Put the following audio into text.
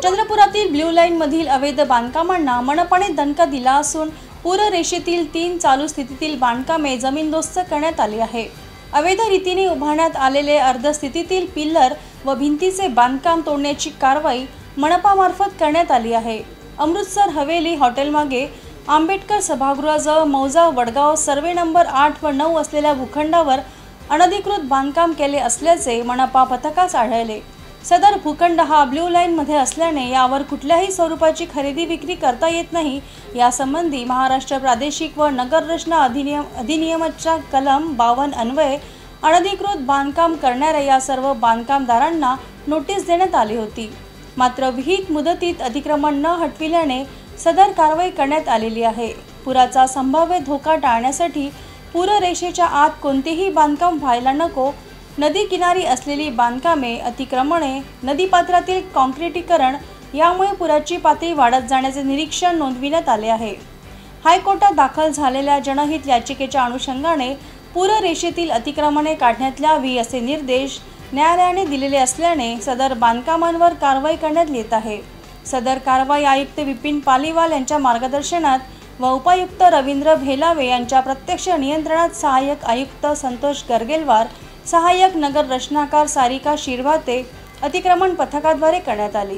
चंद्रपुरातील blue line मधील अवैध बांधकामांना मनपाने दणका दिला असून पूररेषेतील 3 चालू स्थितीतील बांधकामे जमीनदोस्त करण्यात आली आहे। अवैध रीतीने उभारण्यात आलेले अर्धस्थितीतील पिल्लर व भिंतीचे बांधकाम तोडण्याची कारवाई मनपामार्फत करण्यात आली आहे। अमृतसर हवेली हॉटेलमागे आंबेडकर सभागृहाजवळ मौजा वडगाव सर्वे नंबर 8 व 9 असलेल्या भूखंडावर अनधिकृत बांधकाम केले असल्याचे मनपा पथकास आढळले। सदर भूखंड हा ब्ल्यू लाईन मध्ये असल्याने यावर कुठल्याही स्वरूपाची खरेदी विक्री करता येत नाही। यासंबंधी महाराष्ट्र प्रादेशिक व नगर रचना अधिनियमाच्या कलम 52 अन्वये अनधिकृत बांधकाम करणाऱ्या या सर्व बांधकामदारांना नोटीस देण्यात आली होती। मात्र विहित मुदतीत अतिक्रमण न हटविल्याने सदर कारवाई करण्यात आलेली आहे। पुराचा संभाव्य धोका टाळण्यासाठी पूररेषेच्या आत कोणतेही बांधकाम व्हायला नको, नदी किनारी असलेली बांधकामे, अतिक्रमणे, नदीपात्रातील काँक्रिटीकरण यामुळे पुराची पातळी वाढत जाण्याचे निरीक्षण नोंदविण्यात आले आहे। हायकोर्टात दाखल झालेल्या जनहित याचिकेच्या अनुषंगाने पूररेषेतील अतिक्रमणे काढण्यात यावी असे निर्देश न्यायालयाने दिलेले असल्याने सदर बांधकामांवर कारवाई करण्यात येत आहे। सदर कारवाई आयुक्त विपिन पालीवाल यांच्या मार्गदर्शनात व उपायुक्त रवींद्र भेलावे यांच्या प्रत्यक्ष नियंत्रणात सहाय्यक आयुक्त संतोष गर्गेलवार, सहाय्यक नगर रचनाकार सारिका शिरभाते अतिक्रमण पथकाद्वारे करण्यात आली।